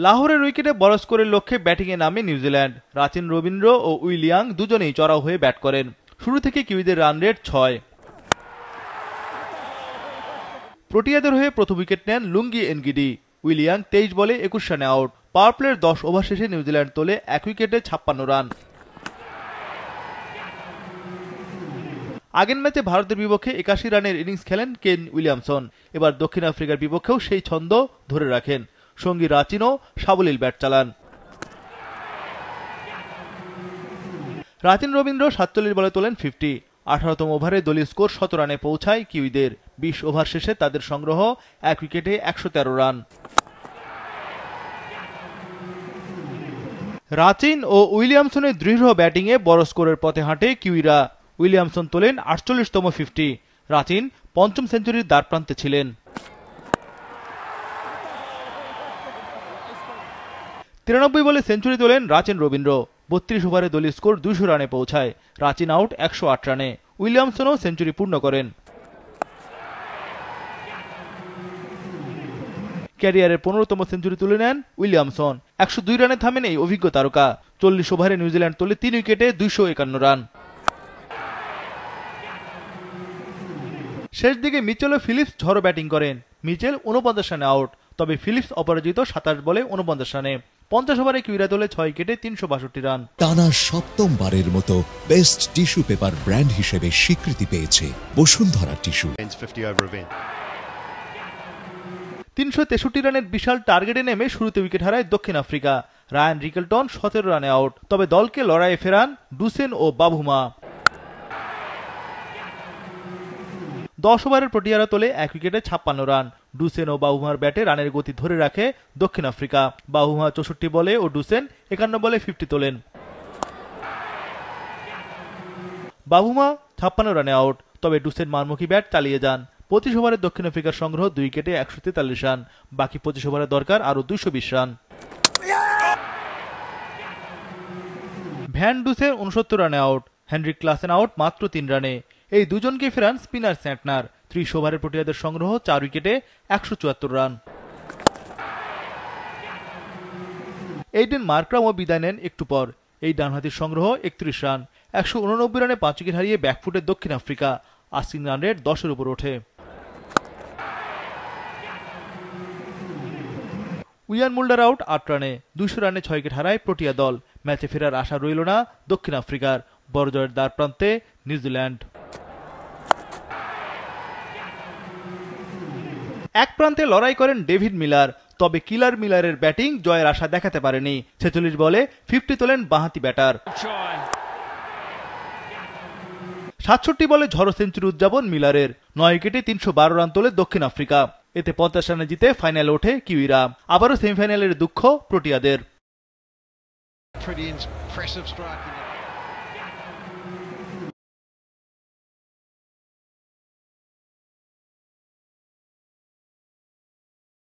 লাহোরের উইকেটে বড় স্কোরের লক্ষ্যে ব্যাটিংয়ে নামে নিউজিল্যান্ড। রাচিন রবীন্দ্র ও উইলিয়াং দুজনেই চড়াও হয়ে ব্যাট করেন। শুরু থেকে কিউইদের রান রেট 6। প্রোটিয়াদের হয়ে প্রথম উইকেট নেন লুঙ্গি এনগিডি। উইলিয়াং 23 বলে 21 রানে আউট। পাওয়ার প্লের 10 ওভার শেষে নিউজিল্যান্ড তোলে 1 উইকেটে 56 রান। আগের ম্যাচে ভারতের বিপক্ষে 81 রানের ইনিংস খেলেন কেন উইলিয়ামসন। এবার দক্ষিণ আফ্রিকার বিপক্ষেও সেই ছন্দ ধরে রাখেন। সঙ্গী রাচিনও সাবলীল ব্যাট চালান। রাচিন রবীন্দ্র 47 বলে তোলেন 50। 18তম ওভারে দলীয় স্কোর 17 রানে পৌঁছায় কিউইদের। 20 ওভার শেষে তাদের সংগ্রহ 1 উইকেটে 113 রান। রাচিন ও উইলিয়ামসনের দৃঢ় ব্যাটিংয়ে বড় স্কোরের পথে হাঁটে কিউইরা। উইলিয়ামসন তোলেন 48তম 50। রাচিন পঞ্চম সেঞ্চুরির দ্বারপ্রান্তে ছিলেন। 93 বলে সেঞ্চুরি তোলেন রাচিন রবীন্দ্র। 32 ওভারে দলীয় স্কোর 200 রানে পৌঁছায়। রাচিন আউট 108 রানে। উইলিয়ামসনও সেঞ্চুরি পূর্ণ করেন। ক্যারিয়ারের 15তম সেঞ্চুরি তুলে নেন উইলিয়ামসন। 102 রানে থামেন এই অভিজ্ঞ তারকা। 40 ওভারে নিউজিল্যান্ড তোলে 3 উইকেটে 251 রান। শেষ দিকে মিচেল ও ফিলিপস ঝড়ো ব্যাটিং করেন। মিচেল 49 রানে আউট, তবে ফিলিপস অপরাজিত 27 বলে 49 রানে। 50 ওভারে কিউইরা তোলে 6 উইকেটে 362 রান। টানা সপ্তমবারের মতো বেস্ট টিস্যু পেপার ব্র্যান্ড হিসেবে স্বীকৃতি পেয়েছে বসুন্ধরা টিস্যু। 363 রানের বিশাল টার্গেটে নেমে শুরুতে উইকেট হারায় দক্ষিণ আফ্রিকা। রায়ান রিকেলটন 17 রানে আউট, তবে দলকে লড়াইয়ে ফেরান ডুসেন ও বাভুমা। 10 ওভারের প্রোটিয়ারা তোলে 1 উইকেটে 56 রান। ডুসেন ও বাভুমার ব্যাটে রানের গতি ধরে রাখে দক্ষিণ আফ্রিকা। বাভুমা 64 বলে ও ডুসেন 51 বলে 50 তোলেন। বাভুমা 56 রানে আউট, তবে ডুসেন মারমুখী ব্যাট চালিয়ে যান। 25 ওভারে দক্ষিণ আফ্রিকার সংগ্রহ 2 উইকেটে 143 রান। বাকি 25 ওভারে দরকার আরো 220 রান। ভ্যান ডুসেন 69 রানে আউট। হেনরিক ক্লাসেন আউট মাত্র 3 রানে। এই দুজনকে ফেরান স্পিনার স্যান্টনার। 30 ওভারে প্রোটিয়াদের সংগ্রহ 4 উইকেটে 174 রান। এইডেন মার্করামও বিদায় নেন একটু পর। এই ডানহাতির সংগ্রহ 31 রান। 189 রানে 5 উইকেট হারিয়ে ব্যাকফুটে দক্ষিণ আফ্রিকা। আস্কিং রান রেট 10-এর উপর ওঠে। উইয়ান মুল্ডার আউট 8 রানে। 200 রানে 6 উইকেট হারায় প্রোটিয়া দল। ম্যাচে ফেরার আশা রইল না দক্ষিণ আফ্রিকার। বড় জয়ের দ্বারপ্রান্তে নিউজিল্যান্ড। এক প্রান্তে লড়াই করেন ডেভিড মিলার, তবে কিলার মিলারের ব্যাটিং জয়ের আশা দেখাতে পারেনি। 46 বলে 50 তোলেন বাঁহাতি ব্যাটার। 67 বলে ঝড়ো সেঞ্চুরি উদযাপন মিলারের। 9 উইকেটে 312 রান তোলে দক্ষিণ আফ্রিকা। এতে 50 রানে জিতে ফাইনালে ওঠে কিউইরা। আবারও সেমিফাইনালের দুঃখ প্রোটিয়াদের।